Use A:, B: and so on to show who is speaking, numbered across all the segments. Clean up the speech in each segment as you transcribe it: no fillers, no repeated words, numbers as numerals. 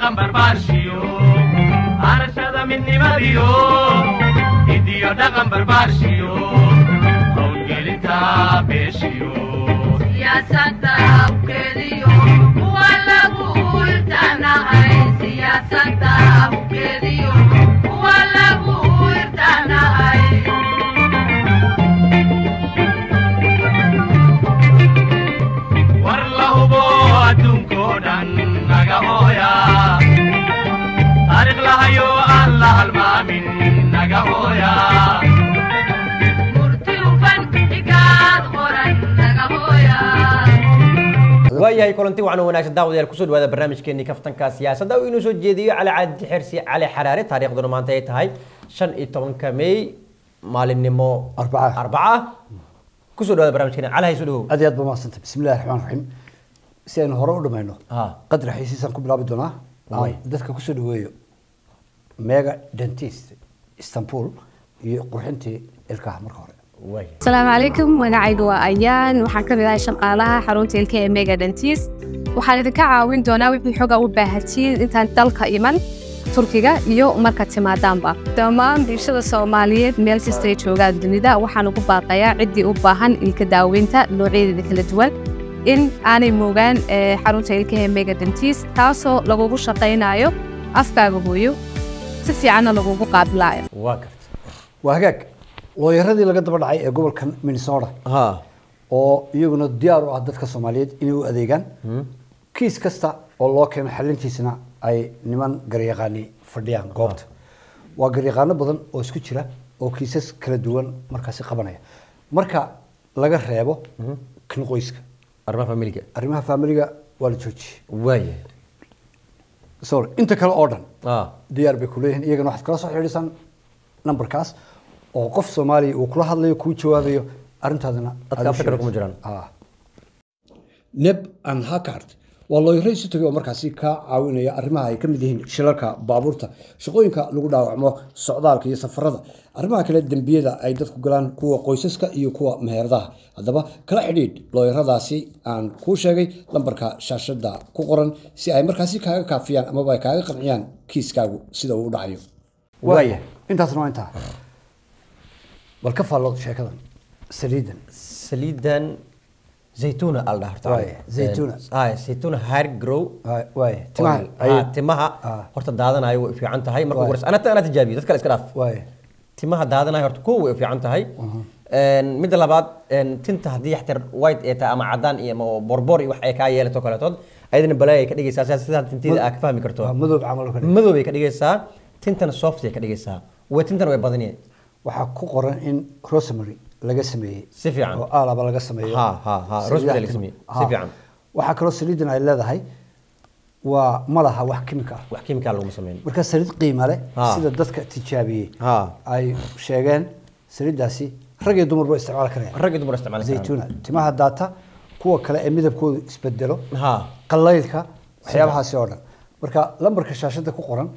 A: dhaqan barbaarshiyo arashada midnimadiyo hidiyo dhaqan barbaarshiyo howlgelinta beeshiyo siyaasadda awgeediyo kuwa lagu irtaanahay siyaasadda awgeediyo kuwa lagu irtaanahay war la hubo adduunkoo dhan naga hooya taariikh lahayo aan la halmaamin naga hooya murti ufan igaad qoran naga hooya
B: waayahay kulanti waxaan wanaagsan daawadayaal kusoo dhawaada barnaamijkeennii kaftanka siyaasadda oo inoo soo jeediyo cali caadi xirsi cali xaraare taariikhduna maanta ay tahay 15 May maalinimo arbaca kusoo dhawaada barnaamijkeena cali hayso dhawow
C: aad aad bamaasanta bismillaahir rahmaanir rahiim si aynu hore u dhamayno qadar xiisiisan ku bilaabi doonaa dadka kusoo dhaweeyo mega dentist Istanbul iyo qurxintii ilkaha marka hore
D: السلام عليكم وانا عيدوا ايان waxaan kamid ahay shaqaalaha xarunta ilka ee Mega Dentist waxaan idin ka caawin doonaa wixii xoga u baahatiin intaan dalka iman Turkiga iyo marka timaadaanba dhammaan bulshada Soomaaliyeed meel kasta ay joogaan dunida waxaan ugu baaqayaa cidii u baahan ilka daaweynta noocyadeeda kala duwan in aanay moogaan xarunta ilka ee Mega Dentist taasoo lagu shaqeynayo afkaaga hooyo si fiican lagu qaabilayo
C: waa hagaag looyaradii laga daba dhacay ee gobolkan Minnesota oo iyaguna diyaar u ah dadka Soomaaliyeed inay u adeegaan kiis kasta oo loo keenay xalintiisana ay niman garyaqaani fadhiyaan goobta waa garyaqaano badan oo isku jira oo kiisas kala duwan markaasi qabanaya marka laga reebo kan qoyska arrimaha familiga waa la joojiyay sorry inta kale oo dhan diyaar bay ku leeyihiin iyagana waxaad kala soo xiriirsan numberkaas oo qof Soomaali uu kula hadlayo ku jawaabayo arintaadana
B: dadka fikir kuma jiraan
C: Neb and Hackard waa looyarey si tagay oo markaasi ka caawinaya arrimaha ay kamid yihiin shilalka baabuurta shaqooyinka lagu dhaawacmo socdaalka iyo safarada arrimaha kale dambiyada ay dadku galaan kuwa qoysaska iyo kuwa meheradaha hadaba kala xidhiidh looyaradaasi aan ku sheegay lambarka shaashada ku qoran si ay markaasi kaaga kaafiyaan ama ay kaaga qanciyaan kiiskaagu sida uu u dhacayo waaya intaasna waa intaa bal ka faalood sheekadan saliidan
B: زيتونة الله
C: تعالى زيتونة
B: زيتونة هير جرو
C: واي
B: تمها هرت دادنا هاي في عنتها هاي مركو ورس أنا تجابي تذكر إسكراف
C: واي
B: تمها دادنا هرت كو في عنتها هاي مدة لبعض تنتهي دي حتى وايد إتا أما عدان إيه مو بربوري وحي كاية لتوكلاتود أيضا بلاي كديجي ساسا تنتهي أكفاهم كرتون
C: مذوب عمله كده
B: مذوب كديجي سا تنتن السوفت كديجي سا وتنتن ويبادنية
C: وحكو قرن إن روسمري laga sameeyay
B: si fiican
C: oo aalaba laga sameeyo
B: rosemary laga sameeyay si fiican
C: waxa kale saliidan ay leedahay waa malaha wax
B: chemical lagu sameeyay
C: marka saliid qiimo leh sida dadka tijaabiyay ay sheegeen saliidaasi rag iyo dumar ba isticmaal karaan zaytuuna timaha daata kuwa kale ee midabkoodu isbedelo qalaylka waxyaabahaasi oo dhan marka lambarka shaashada ku qoran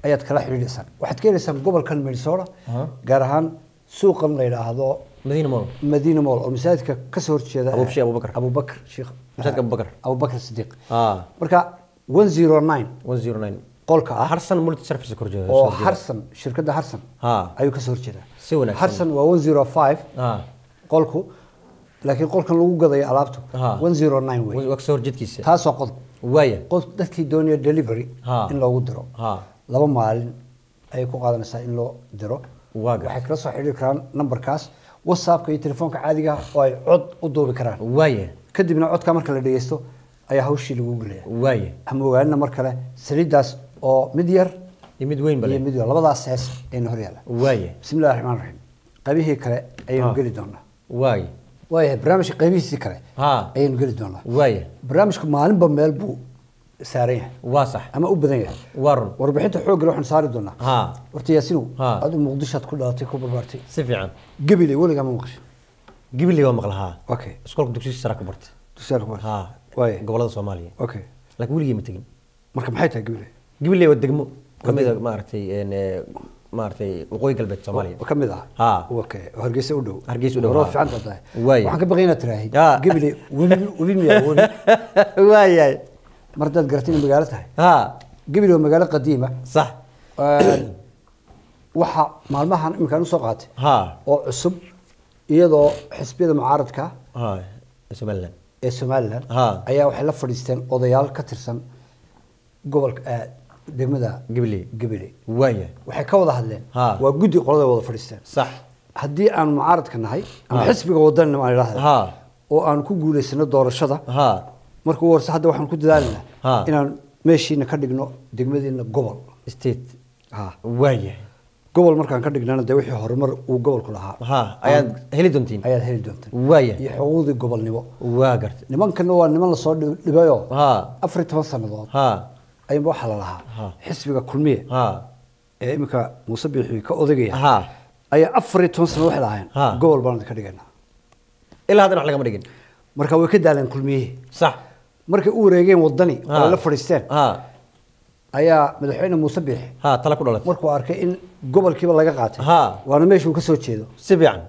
C: ayaad kala xiriiraysan waxaad ka helaysan gobolkan Minnesota gaar ahaan suuqan la yiraahdo مدينة مول ومساعدك كسر شيء أبو بكر شيخ
B: مساعدك
C: أبو بكر الصديق مركا 109 قولك
B: حرسن مولتي سيرفيس كورجو
C: أو حرسن شركة حرسن أيو كسر شيء حرسن و 105 قولكو لكن قولك لو قضي علابته 109 وي
B: وكسر جد كيس
C: تاسو قد
B: وايا
C: قلت دتكي دونيا ديليفري إن لو درو لaba maalin ay ku qaadanaysaa in loo diro waxay kala soo xiriiri karaan numberkaas WhatsApp iyo telefoonka caadiga oo ay cod u duubi karaan kadibna codka marka la dhageysto ayaa hawshii lagu geliyaa ama ogaanna mar kale saliidaas oo mid yar
B: iyo mid weyn bale
C: mid labadaas hees ee hor yaala bismillaahir rahmaanir rahiim qaybihii kale ayaan geli doonaa barnaamijka qaybihiisii kale ayaan geli doonaa barnaamijku maalinba meel buu سارية
B: واصح
C: أما أبداً
B: وارن
C: وربحته حوق روح نصاري دونا ورتياسينو هذا مقدشات كلها تكون بربارتي
B: سفيعان
C: قبلي ولا قام مقش
B: قبلي ومقلها
C: أوكي
B: سكولك دكتور سراك برت
C: تسارك برت
B: واي قبل الصومالية
C: أوكي
B: لكن ولي متجن
C: مركب حياتها
B: قبلي ودقمو كم إذا ما أرتي إن ما أرتي وقوي قلبت الصومالية
C: وكم إذا أوكي هرجيس ودو
B: روف
C: عنده ده وحنا بغينا تراهي قبلي ولي
B: واي
C: مرداد قرتين بقالتها قبل ومقالة قديمة
B: صح
C: waxa maalmahan imkaan u soo qaatay
B: ها
C: oo cusub iyadoo xisbiyada mucaaradka
B: ها اسم الله
C: ee Soomaaliland
B: ها
C: ayaa waxay la fadhiisteen odayaal ka tirsan gobolka degmada
B: قبلي ويا
C: waxay ka wada hadleen
B: ها
C: waa guddi qolada wada fadhiisteen
B: صح
C: haddii aan mucaaradka nahay ama xisbiga wadanna ma ilaahdo
B: ها
C: oo aan ku guuleysano doorashada
B: ها
C: markuu warsa hadda waxaan ku dadaalnaa
B: ها
C: inaan meeshiina ka dhigno degmadiina gobol
B: ستيت
C: ha
B: ويا
C: gobol markaan ka dhignana de wixii horumar uu gobolku lahaa
B: ها ayaad heli doontiin
C: ayaad heli doontaan
B: ويا
C: iyo xuquuqdii gobolnimo
B: waa gartay
C: nimankana waa niman la soo dhibayo
B: ها
C: 14 sanadood
B: ها
C: ayba waxa la lahaa
B: ها
C: xisbiga kulmiye
B: ها
C: ee imika Muuse Biixi ka odagaya
B: ها
C: ayaa 14 sano wax lahayn
B: ها
C: gobol baan ka dhiganaa
B: ilaa hadana wax laga ma dhigin
C: marka way ka daaleen kulmiye
B: صح
C: markay u wareegeen wadani oo la fadhiisteen
B: ها
C: ayaa madaxweyne Muuse Biixi
B: ها tala ku dhalatay
C: markuu arkay in gobolkiiba laga qaatay
B: ها
C: waana meeshuu ka soo jeedo
B: si fiican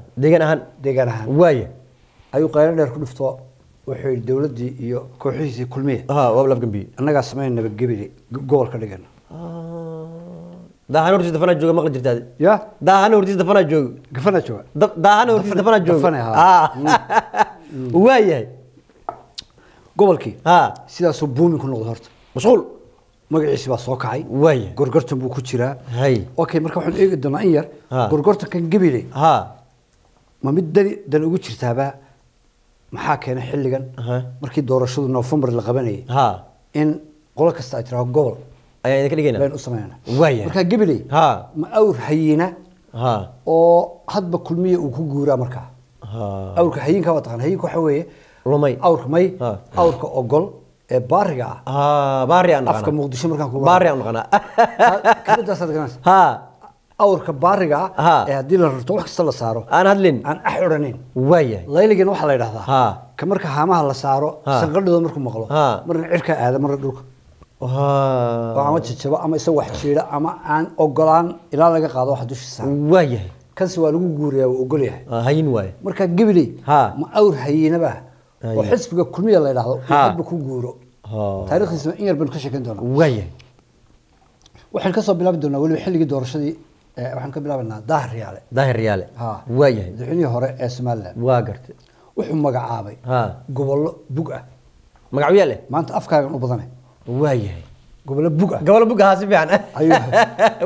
B: deegaan ahaan waaya
C: ayuu qaylo dheer ku dhifto wuxuu yidhi dawladdii iyo kooxihiisii kulmiye
B: ها waa laf gambi
C: annagaa samayn nabadgebili gobol ka dhigana
B: daahan hortiis dafana jooga maqli jirtaade
C: ya
B: daahan hortiis dafana jooga
C: gafana jooga
B: daahan hortiis dafana jooga
C: gafana
B: waayahay
C: gobolkii
B: ها
C: sidaasuu buumin ku noqday horta
B: mashquul
C: magaciisi baa soo kacay
B: waaya
C: gorgortan buu ku jiraa
B: hay
C: okay marka waxaan eegi doonaa in yar
B: ها
C: gorgortankan gebile
B: ها
C: ma mid dan ugu jirtaaba maxaa keenay xilligan
B: ها
C: markii doorashadu November la qabanayay
B: ها
C: in qolo kasta ay tiraahdo gobol
B: ayaa idinka dhigayna
C: baan u sameynaa
B: waaya
C: marka gebile
B: ها
C: ma awr hayina
B: ها
C: oo hadba kulmiye uu ku guuraa marka
B: ها
C: awrka hayinka waa taqaan hayinka waxa weeye
B: lumay
C: awrka may
B: ها
C: awrka ogol ee baariga ah
B: ها baari aan
C: afka muqdisho markaan ku
B: baari aan qana
C: kalidaas aad garanaysaa
B: ها
C: awrka baariga
B: ها
C: ah ee haddii la rarto wax kasta la saaro
B: aan hadlin
C: aan axuranin
B: waaya
C: layligan waxa la yiraahdaa
B: ها
C: ka marka haamaha la saaro
B: ها
C: sanqadhooda markuu maqlo
B: ها
C: marna cirka aada marna dhulka
B: ها
C: ama jajaba ama isa wax jiira ama aan ogolaan ilaa laga qaado wax dushiisa
B: waaya
C: kansi waa lagu guuriyaa oo ogol yahay
B: hayin waaya
C: marka gibli
B: ها
C: ma awr hayinaba oo xisbiga kulmiye la yiraahdo
B: ها
C: hadba ku guuro
B: ها
C: taariikhdiisa in yar baan ka sheekan doonaa
B: waaya
C: waxaan ka soo bilaabi doonaa waliba xilligii doorashadii waxaan ka bilaabanaa daahir riyaale
B: ها waaya
C: madaxweynihii hore ee Soomaaliland
B: waa gartay
C: wuxuu magacaabay
B: ها
C: gobollo bug ah
B: magacyo leh
C: maanta afkaagan u badanay
B: waaya
C: gobollo bug ah
B: gobol buga si fiican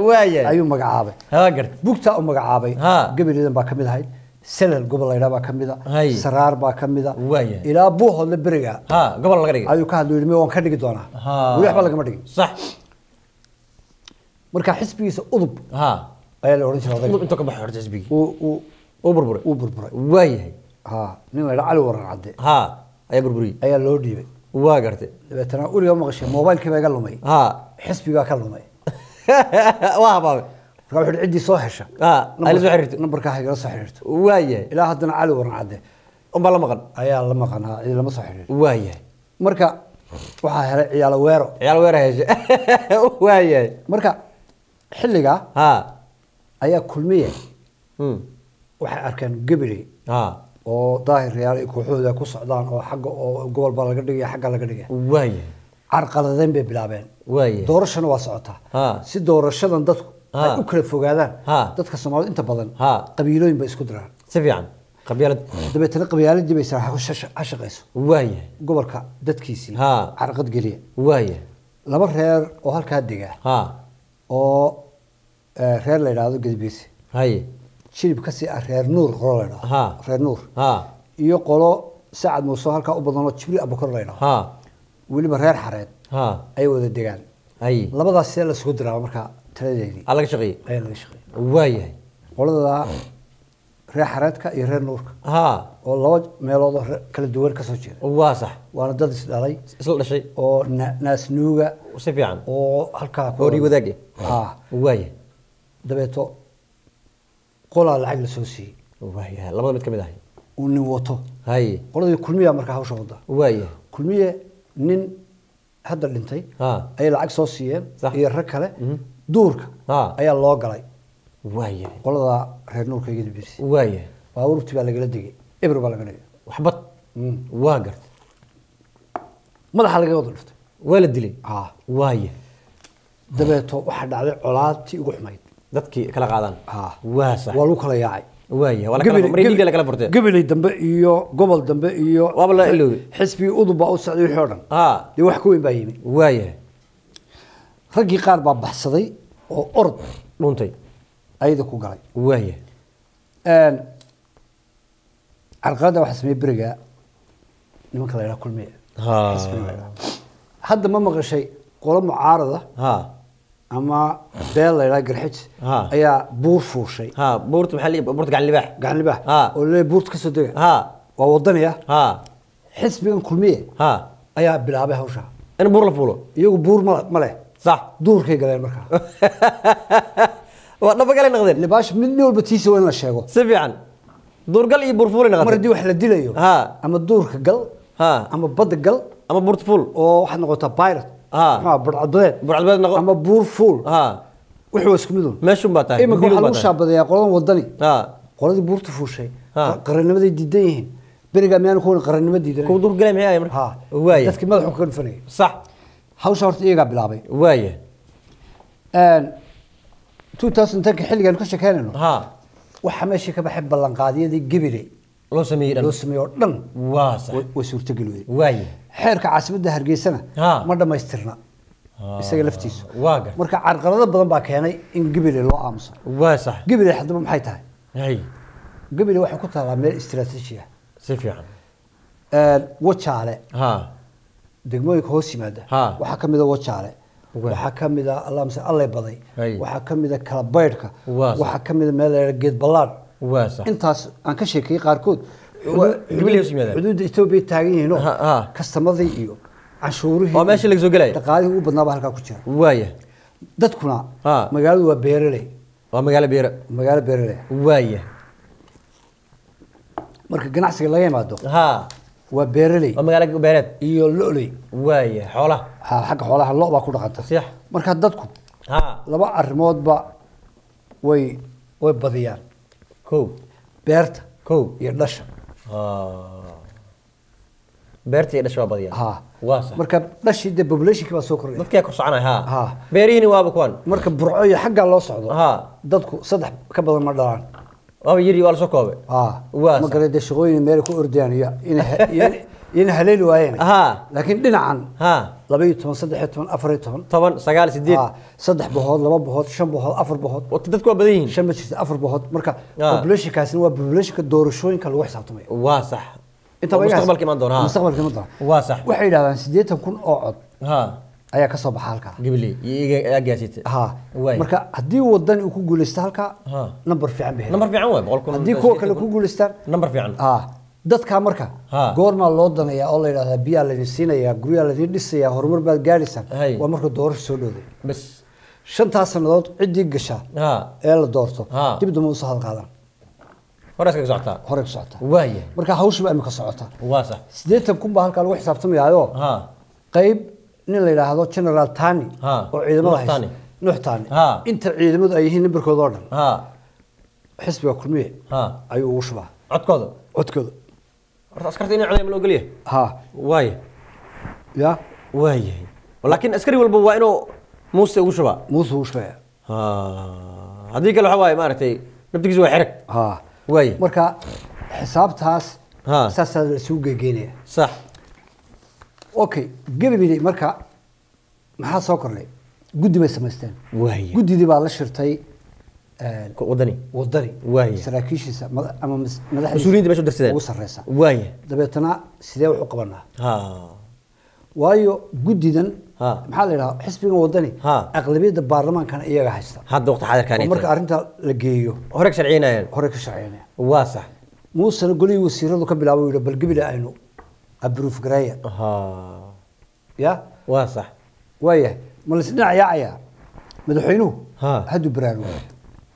B: waaya
C: ayuu magacaabay
B: ha gartay
C: bugta uu magacaabay
B: ها
C: gabriidan baa kamid ahayd selal gobol la yiraahdo baa kamid
B: هاي
C: saraar baa kamid
B: waaya
C: ilaa buuhood la beriga
B: ها gobol laga dhigay
C: ayuu ka hadlay waan ka dhigi doonaa
B: ها
C: wali waxba laga ma dhigin
B: صح
C: marka xisbigiisa udub
B: ها
C: ayaa la oran jiray
B: inta ka baxay horta xisbigi
C: uu burburay
B: waaya
C: ha nin la yiraahdo cali waran cadde
B: ها ayaa burburi
C: ayaa loo dhiibay
B: waa gartay
C: dabeetana uriga maqashay mobilkii baa iga lumay
B: ها
C: xisbiga ka lumay
B: waa baa
C: marka wuxuu cidii soo hesha
B: ها ay la soo xiriirto
C: numberka hayga soo xiriirto
B: waaya
C: ilaa haddana cali waran cadde
B: umbaa la maqan
C: ayaa la maqanaa cid lama soo xiriir
B: waaya
C: marka waxaa helay ciyaal weero
B: heshe waaya
C: marka xilliga
B: ها
C: ayaa kulmiye waxay arkeen gabri
B: ها
C: oo daahir riyaal ay kooxooda ku socdaan oo xagga oo gobol baa laga dhigay xagga laga dhigay
B: waaya
C: carqaladeyn bay bilaabeen
B: waaya
C: doorashana waa socotaa
B: ها
C: si doorashadan dadku ay u kala fogaadaan
B: ها
C: dadka Soomaaliyeed inta badan
B: ها
C: qabiilooyin bay isku diraan
B: si fiican qabyaalad
C: dabeetana qabyaaladii bay shaqayso
B: waaya
C: gobolka dadkiisii
B: ها
C: carqad geliya
B: waaya
C: laba reer oo halkaa dega
B: ها
C: oo reer la yiraahdo Galbeesi
B: hay
C: shirib ka sii reer nuur qolo la yiraahdo
B: ها
C: reer nuur
B: ها
C: iyo qolo Saacad Muuse halka u badan oo Jibril Abukar la yiraahdo
B: ها
C: waliba reer xareed
B: ها
C: ay wada degaan
B: hay
C: labadaas si la isku diraa marka taladeedii
B: alaga shaqeey
C: ay laga shaqeey
B: waaya
C: qolada reer xareedka iyo reer nuurka
B: ها
C: oo laba meelood oo kala duwan ka soo jeeda
B: waa sax
C: waana dad is dhalay
B: isla dhashay
C: oo naas nuuga
B: si fiican
C: oo halka
B: hori wadaag
C: ah
B: waaya
C: dabeeto qola lacag la soo siiyay
B: waaya labada mid kamid ah
C: uu nin wato
B: hay
C: qoladii kulmiya marka hawsha wada
B: waaya
C: kulmiye nin hadda dhintay
B: ها
C: ay lacag soo siiyeen
B: صح.
C: iyo rag kale duurka
B: ها
C: ayaa loo galay
B: waaya
C: qolada reer nuurka iyo Galbeesi
B: waaya
C: baabuurtii baa lagala digay ibr baa laga dhigay
B: waxbad waa gartay
C: madaxa laga wada dhuftay
B: waa la dilay
C: ah
B: waaya
C: dabeeto waxa dhacday colaadtii ugu xumayd
B: dadkii kala qaadan
C: ha
B: waa sax
C: waa lagu kala yaacay
B: waaya wala kala maray dhiig la kala furtay
C: gabalay dambe iyo gobol dambe iyo
B: waaba la iloobi
C: xisbi udub u socday wixii oo dhan
B: ha
C: dii wax ku weyn baa yimi
B: waaya
C: raggii qaar baa baxsaday oo orod
B: dhuntay
C: ayada ku galay
B: waaya
C: carqalada waxa sameeyay beriga nimanka la yiraahdo kulmiye
B: ha
C: hadda ma maqashay qolo mucaarada
B: ha
C: ama beel la yiraahdo garxij ayaa buur fuushay
B: ha buurta maxaa la buurta gacan libaax
C: oo leey buurta ka soo degay
B: ha
C: waa wadaniya
B: ha
C: xisbigan kulmiye
B: ha
C: ayaa bilaabay hawsha
B: in buur la fuulo
C: iyagu buur ma leh
B: صح
C: duurkay galeen markaa
B: waa dhaba galeen noqdeen
C: libaash mid walba tiisa weyn la sheego
B: si fiican duurgal iyo buur fuul noqdeen
C: mar hadii wax la dilayo ama duurka gal ama badda gal
B: ama buurta fuul
C: oo waxaad noqotaa pirate ma
B: burcadbeed noqo
C: ama buur fuul wuxuu isku midun
B: meeshun baa tahay
C: imika waxa lagu shaabadayaa qoladan wadani qoladii buurta fuushay qarannimaday diidan yihiin beriga miyaan ku qarannimada diidan
B: ku duur galay maxay marka waaya
C: dadkii madaxu ka dhufanay
B: sax
C: hawsha horta iyaga bilaabay
B: waaya
C: 2010 xilligan ka sheekeynayno waxa meeshii ka baxay ballan qaadiyadii gibile
B: loo sameeyay
C: dhan
B: waa sax
C: way suurtageliyay
B: waaya
C: xeerka caasimadda Hargeysana ma dhamaystirna isaga laftiisu
B: waaga
C: marka carqalado badan baa keenay in gibile loo aamuso
B: waa sax
C: gibile hadaba maxay tahay
B: hay
C: gibile waxa ku taala meel istiraatiiji ah
B: si fiican
C: wajaale degmooyinka hoos yimaada waxa kamid ah wajaale waxa kamid ah allaamse alle baday waxa kamid ah kala baydhka waxa kamid ah meel geed ballaad
B: waasa
C: intaas aan ka sheekay qaar kood xuduudda Itoobiya taagan yihiin kastamadii iyo cashuurihii
B: oo meesha laga soo galay
C: dhaqaalihii ugu badnaa halka ku jira
B: waaya
C: dadkuna magaaladu waa beeraley
B: waa magaalo beeraley waaya
C: marka ganacsiga laga yimaado waa beeraley
B: waa magaalo beereed
C: iyo lo'ley
B: waaya xoolaha
C: xagga xoolaha lo' baa ku dhaqanta
B: sax
C: marka dadku laba arrimoodba way badiyaan beerta iyo dhasha
B: beerta iyo dhasha waa badiyaan waa sax
C: marka dhashii de populationki baa soo kordhay
B: dadkii ku soconay beerihini waaba kuwan
C: marka burco iyo xagga loo socdo dadku saddex ka badan ma dhalaan
B: waaba yiri waa la soo koobay
C: ma garay de shaqooyin meel ku ordayaan iyo in haleeli waayeen laakiin dhinacan 12 13 14
B: 10 9 8
C: saddex boqod laba boqod shan boqod afar boqod
B: dadku waa badan yihiin
C: shan ma jirto afar boqod marka population kaasina waa populationka doorashooyinka lagu xisaabtamay
B: waa sax
C: inta
B: mustaqbalka iman doona
C: mustaqbalka iman doona
B: waa sax
C: waxay yiraahdaan 80,000 oo cod ayaa ka soo baxay halka
B: gibli iyaga gaasitay
C: marka hadii wadan uu ku guuleysto halka number fiican bixin
B: number fiican way 100,000
C: hadii kuwa kale ku guuleystaan
B: number fiican
C: dadka marka goorma loo danaya oo la yiraahdo biya la siinaya guryaha la dhisaya horumar baad gaaraysan waa marka doorasho soo dhowday
B: bas
C: shantaas sanadood cidii gasha ee la doorto dib dama u soo qaadan hore ka socota
B: waaya
C: marka hawshu baa imika socota
B: waa sax
C: 80,000 baa halka lagu xisaabtamayo qayb nin la yiraahdo General Tani oo ciidamada haysta Nuxtani inta ciidamadu ay yihiin numberkooda oo dhan xisbiga kulmiye ayuu ugu shubaa
B: codkooda horta askarta inay codayaan loo galiyo waaya
C: ya
B: waaya laakiin askari walba waa inuu muuse ugu shubaa hadii kale waxa waaye maaragtay naftigiisa waa xirag waaya
C: marka xisaabtaas saasaa la isugu geegeynaya
B: sax
C: okay gabadhii marka maxaa soo kordhay guddi bay samaysteen
B: waaya
C: guddidii baa la shirtay
B: wadani
C: waaya saraakiishiisa ama madaxda
B: mas'uuliyiinta meesha darsadeen
C: ugu sareysa
B: waaya
C: dabeetana sidee wax u qabanaa waayo guddidan maxaa la yiraahdaa xisbiga wadani aqlabiyada baarlamaankana iyaga haysta
B: hadda waqti xaadirkan
C: marka arinta la geeyo
B: hore ka sharciyeynayaan waa sax
C: muuse golihii wasiiradu ka bilaabay yiri bal gibile aynu abruuf gareeya ya
B: waa sax
C: waaya ma la dhinac yaacaya madaxweynuhu haddu baraarugo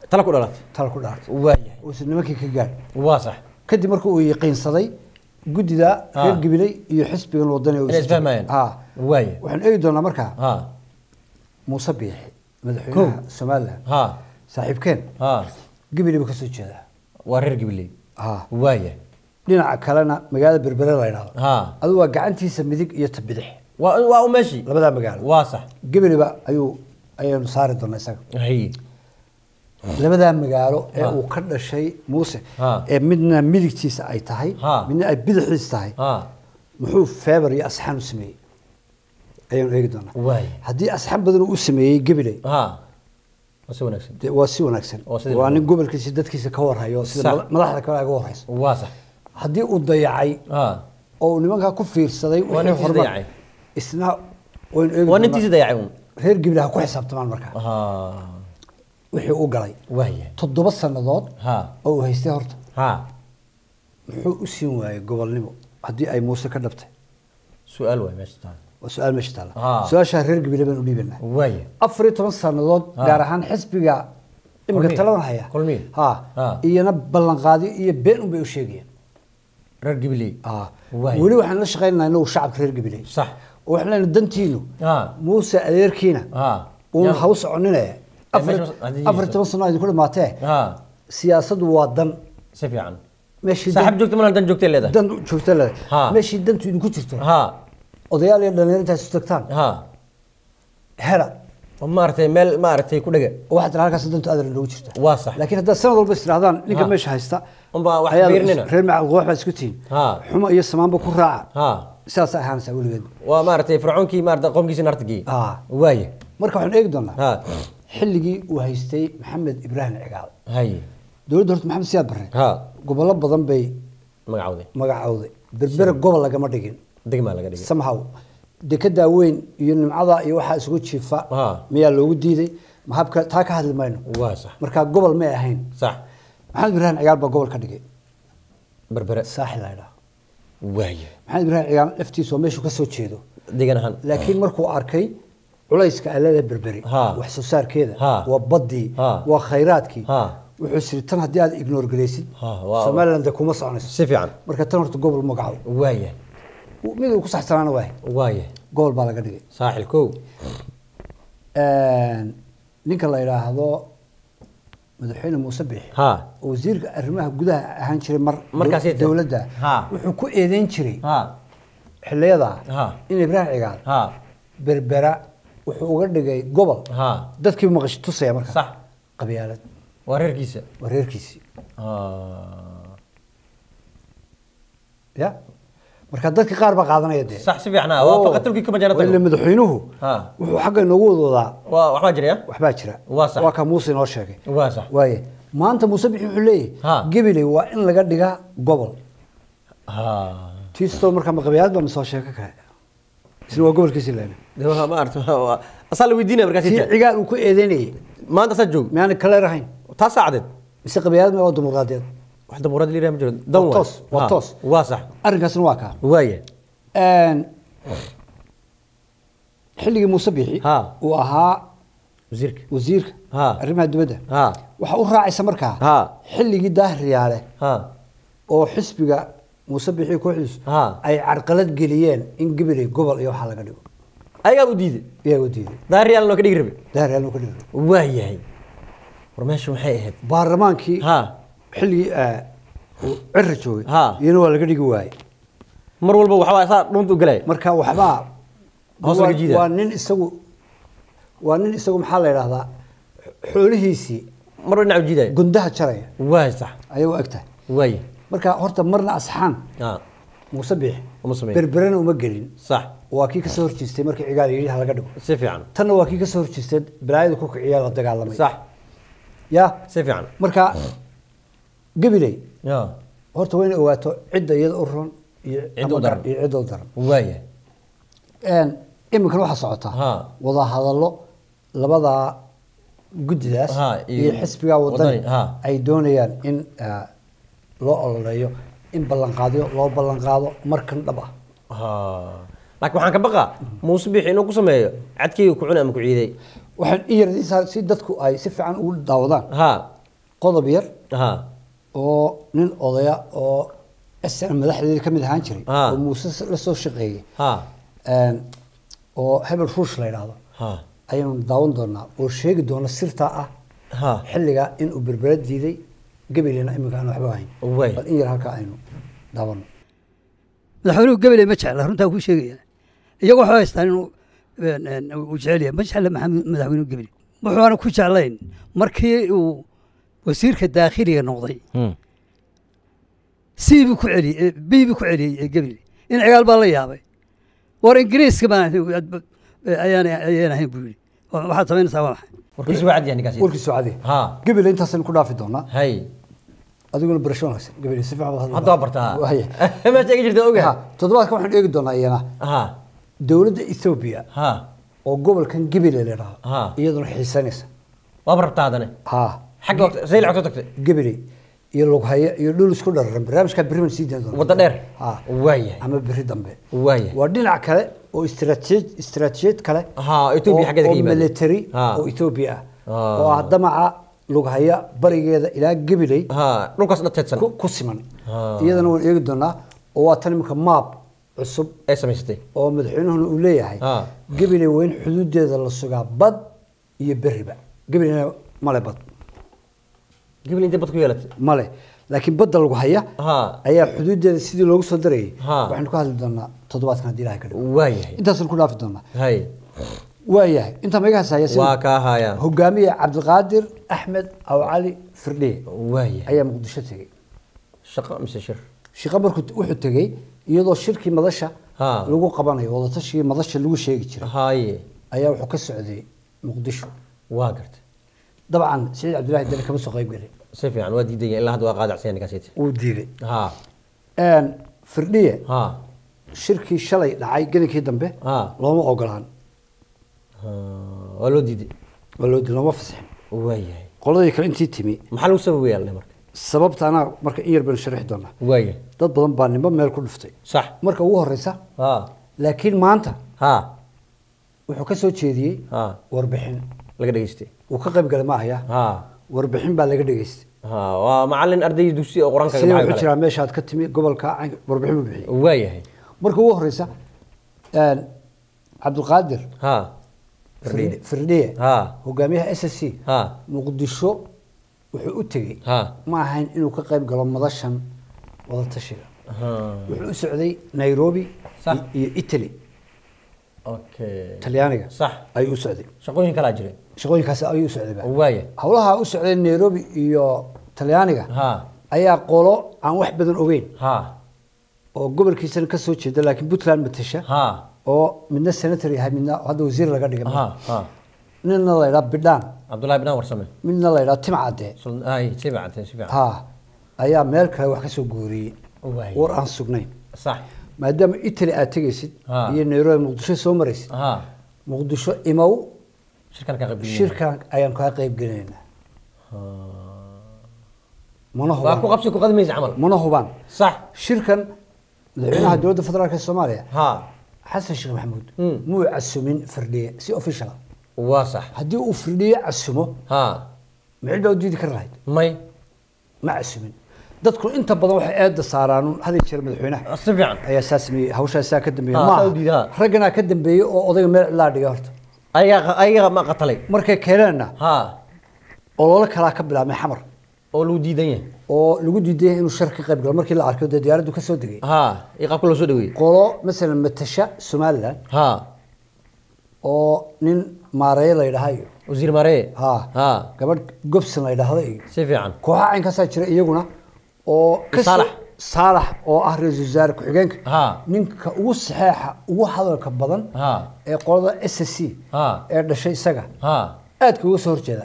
B: tala ku dhalatay waaya
C: oo nimankii ka gaar
B: waa sax
C: kadib markuu uu yaqiinsaday guddida reer gibile iyo xisbigan wadani oo
B: isfahmayeen waaya
C: waxaan eegi doonaa markaa muuse biixi madaxweynaha Soomaaliland saaxiibkeen gibile ba ka soo jeeda
B: waa reer gibile waaya
C: dhinaca kalena magaalada berbere la yiraahdo adu waa gacantiisa midig iyo tabidix
B: waa meeshii
C: labada magaalo
B: waa sax
C: gibile ba ayuu ayaynu saari doonaa isaga
B: هي
C: labadaa magaalo ee uu ka dhashay muuse ee midna midigtiisa ay tahay midna ay bidixdiisa tahay muxuu feebar iyo asxaan u sameeyey ayaynu eegi doonaa haddii asxaan badan uu sameeyey gabiley waa si wanaagsan waa nin gobolkiisa dadkiisa ka warhayo sida madaxda kale ay uga warhayso
B: waa sax
C: haddii uu dayacay oo nimanka ku fiirsaday wixii hormar isna waynu eegi
B: waa nintiisa dayacay
C: reer gabiley ku xisaabtamaan markaa wixii uu galay 7 sanadood oo uu haystay horta muxuu u siin waayay gobolnimo haddii ay muuse ka dhabtay
B: su'aal way meesha taal
C: وسؤال مش طالع سؤال شهر رجع بلبن وليبنا
B: واي
C: أفريت وصلنا جارحان حسب إمك تلون هيا
B: كل مين
C: إيه نبلغ قاضي إيه بينهم بيوشيجين
B: رجع بلي
C: واي ولو إحنا نشغلنا إنه شعب رجع بلي
B: صح
C: وإحنا ندنتينه موسى أديركينا ونحوس عننا أفريت وصلنا كل ما تاه سياسة وادن
B: سفيان
C: ماشي
B: صاحب جوكت من دن جوكت له
C: دن جوكت له ماشي دنتو إنكو تشتري odayaal iyo dhalinyarada inta istagtaan hela
B: maartay meel maartay ku dhaga
C: waxaad halkaas dantu aad loogu jirta
B: waa sax
C: laakiin hadda sanad walba istiraadaan ninka meesha haysta
B: umba wax fiirnina
C: reer macal goox baa isku tiin xumo iyo samaanba ku raaca sidaas ay ahaanaysaa weligeed
B: waa maartay fircoonkii maartay qomkiisa nartigi waaye
C: marka waxaan eegi doonaa xilligii uu haystay maxamed ibraahim cigaal dowladda horta maxamed siyaad barre gobollo badan bay magacawday berbera gobol lagama dhigin
B: degma laga dhigay
C: somehow dekada weyn iyo nimcada iyo waxa isugu jiifa miyaa loogu diiday mahabka taa ka hadli mayno
B: waa sax
C: marka gobol ma ahayn
B: sax
C: maxamed ibraahim cigaal baa gobol ka dhigay
B: berbera
C: saaxil ayda
B: waaye
C: maxamed ibraahim cigaal laftiisu meeshu ka soo jeedo
B: deganahan
C: laakiin markuu arkay culayska alada berberi wax soo saarkeeda waa badii waa khayraadkii wuxuu siri tan haddii aad ignore gareysid Somaliland kuma soconayso
B: si fiican
C: marka tan horta gobol magacaw
B: waaye
C: mid uu ku saxsanaana
B: waaye
C: gool baa laga dhigay
B: saaxil kow
C: ninka la yiraahdo madaxweyne Muuse Biixi wasiirka arrimaha gudaha ahaan jiray markaas dawladda wuxuu ku eedeyn jiray xilliyada in Ibraahim Cigaal berbera wuxuu uga dhigay gobol dadkii maqashay tusaya marka
B: sax
C: qabyaalad wareerkiisa ya marka dadka qaar ba qaadanaya de
B: sax si fiicnaa waa faqatulkii kama jarata
C: wala madaxweynuhu wuxuu xagga inoogu wadoodaa waxba jira waa ka Muuse inoo sheegay
B: waa sax
C: waaye maanta Muuse Biixi wuxuu leeyahay Gabiley waa in laga dhigaa gobol tiisto marka qabyaalad ba soo sheegay ka isla waa gobolkiisa leeyahay
B: waa ma arto asal weydiinay markaas
C: cigaal uu ku eedeynay
B: maanta sajoog
C: maana kala rahayn
B: ta saacaded
C: mise qabyaalad ma wada muqaadiyad
B: واحدة مراد اللي راه مجرد دوا
C: وطوس
B: واصح
C: أرجع سنواكا
B: وايه
C: حلقي موسى بيحي وها وزيرك الرمى الدبدة وحقول راعي سمركا حلقي داه رياله أو حسبك موسى بيحي كويس أي عرقلات قليين إن قبلي قبل يو حلقة دو
B: أي قابو ديدي
C: يا وديدي
B: داه ريال لو كدي قربي
C: داه ريال لو كدي
B: وايه ورماش محيهد
C: بارمانكي xilli cirri joogay iyana waa laga dhigi waayay
B: mar walba waxa saa dhuntu galay
C: marka waxba waa nin isagu maxaa la yiraahdaa xoolihiisi
B: mar dhinac jiiday
C: gundaha jaraya
B: waay sax
C: ayuu agtahay
B: waay
C: marka horta marna asxaan Muuse Biixi berberana uma gelin
B: sax
C: waa kii ka soo horjeestay markii cigaal yiri ha laga dhigo
B: si fiican
C: tan waa kii ka soo horjeestay balaayada ku kiciya la dagaalamay
B: sax
C: ya
B: si fiican
C: marka Gabiley horta wayna ogaato cidda iyada u roon iyo cidda u daran
B: waaye
C: iminkan waxa socota wada hadallo labada guddidaas iyo xisbiga wadani ay doonayaan in loo ololeeyo in loo ballan qaado markan dhab ah
B: laakiin waxaan ka baqaa Muuse Biixi inuu ku sameeyo cadkii ku cunay ama ku ciiday
C: waxaan iyardiisa si dadku ay si fiican ugu daawadaan qodob yar oo nin odaya oo asal madaxdeeda ka mid ahaan jiray oo Muuse la soo shaqeeyay oo hebel fuush la yiraahdo ayaan daawan doonaa oo sheegi doona sirta ah xilliga in uu berbera diiday Gabileyna imika aan waxba ahayn bal in yar halka aynu daawano
E: madaxweynuhu Gabiley ma jecla runta ku sheegaya iyagoo waxay haystaan inuu وجعليه مش حل محمد مدحوين قبل وحنا ku jeclayn markii uu wasiirka daaqiliga noqday siibu ku celi biibi ku celi gabil in ciyaal baa la yaabay war ingiriiska baan ayaan ahayn buuli waxa tameynaysaa waa
B: warkiisu wacdi yani kaasi
C: warkiisu wacdi
B: ha
C: gabil intaas ku dhaafi doonaa
B: hay
C: adiguna barashoonaysa gabil si fiican
B: hadda bartaa
C: waaya
B: ma tagi jirta ogaa
C: toddobaadka waxaan eegi doonaa iyana
B: ha
C: dawladda Ethiopia
B: ha
C: oo gobolkan gabil leedahay iyadoo xiisanaysa
B: waa bartaadane
C: ha
B: xagga say lacagto tagtay
C: gabil iyo log haya iyo dhul isku dharan barnaamijka Briman Season
B: wada dheer
C: ha
B: waaya
C: ama biri dambe
B: waaya
C: waa dhinac kale oo istiraatiijiyad kale
B: ha Ethiopia xaggeeda ka yimaado
C: military oo Ethiopia oo damaca log haya barigeeda ilaa gabilay
B: ha dhulkaas dhateedsan
C: ku siman iyadana waan eegi doonaa oo waa tan imka map cusub
B: ay samaystay
C: oo madaxweynuhu uu leeyahay gabilay weyn xuduudeeda la sugaa bad iyo bariba gabilay male bad
B: gabilay inta bad ku yeelatay
C: male laakiin badda lagu haya ayaa xuduudeeda sidii loogu soo dareeyay waxaan ku hadli doonaa toddobaadkan hadii Ilaahay ka dhigo
B: waayahay
C: intaas ku dhaafi doonaa
B: hay
C: waayahay inta magacaas haya
B: waa ka haya
C: hogaamiye Cabdiqaadir Axmed aw Cali Firdhiye
B: waayahay
C: ayaa Muqdisho tagay
B: shaqo mise
C: shaqo markuu wuxuu tagay iyadoo shirkii madasha lagu qabanayo wada tashii madasha lagu sheegi jiray
B: haye
C: ayaa wuxuu ka socday Muqdisho
B: waa gartay
C: dabcan Saciid Cabdullaahi Dali kama soo qayb galay
B: si fiican waa diiday ilaa hadda waa qaadacsan kaasiyay
C: uu diiday
B: ha
C: Firdhiye
B: ha
C: shirkii shalay dhacay gelinkii dambe looma ogolaan
B: waa loo diiday
C: looma fasaxin
B: waayahay
C: qoladii kale intii timi
B: maxaa lagu sababeeyay marka
C: sababta ana marka in yar baan sharxi doonaa
B: waayahay
C: dad badan baa nimba meel ku dhuftay
B: sax
C: marka ugu horeysa laakiin maanta wuxuu ka soo jeediyay warbixin
B: laga dhageystay
C: uu ka qayb galay ma ahaya warbixin baa laga dhageystay
B: waa macallin arday dugsi oo quraanka
C: ka baxay jira meesha aad ka timi gobolka warbixin u bixiyay
B: waayahay
C: marka ugu horeysa Cabdiqaadir Firdhiye hogaamiyaha SSC Muqdisho wuxuu u tagay ma ahayn inuu ka qayb galo madashan wada tashiga wuxuu u socday Nairobi iyo Italy Talyaaniga
B: صح
C: ay u socday
B: shaqooyin kala jiray
C: shaqooyinkaas ay u socday
B: waaye
C: hawlaha u socday Nairobi iyo Talyaaniga ayaa qolo aan wax badan ogeyn oo gobolkiisan ka soo jeeda laakiin Puntland matasha oo midna senator yahay midna hadda wasiir laga dhigay ninna la yiraahdo Bidaan
B: Abdullahi Bidaan warsame
C: midna la yiraahdo Timcade
B: ay Timcade
C: ayaa meel kale wax ka soo guuriyay war aan sugnayn
B: صح
C: maadaama Italy aad tagaysid iyo Nairobi Muqdisho soo maraysid Muqdisho imaw shirkan ayaan ka qayb galeynaa
B: waa ku qabsi ku qadmaysa amal
C: manahubaan
B: صح
C: shirkan madaxweynaha dowladda federaalka Soomaaliya Xasan Sheekh Maxamuud muu casumin Firdhiye si official
B: waa sax
C: hadii uu Firdhiye casumo macid baa diidi karnayd
B: may
C: ma casumin dadku inta badan waxay aad saaraan hada jeer madaxweynaha
B: si fiican
C: ayaa saasmay hawshaas ka dambeeyay ma ragana ka dambeeyay oo odayga meel la dhigay horta
B: ayaga ma qatalay
C: markay keenana oo la kala ka bilaabay xamar
B: oo lagu diidan yahay
C: oo lagu diiday inuu shir ka qayb galo markii la arkay diyaaraddu ka soo degay
B: iqaabka loo soo dhaweeyay
C: qolo mesela matasha Somaliland oo nin maareey la yiraahdo
B: wasiir maareey
C: gabadh gobsan la yiraahdo
B: si fiican
C: kooxaha in ka soo jira iyaguna oo Saalax oo ah ra'iisul wasaare ku-xigeenka ninka ugu saxeexa ugu hadalka badan ee qolada SSC ee dhashay isaga aad ugu soo horjeeda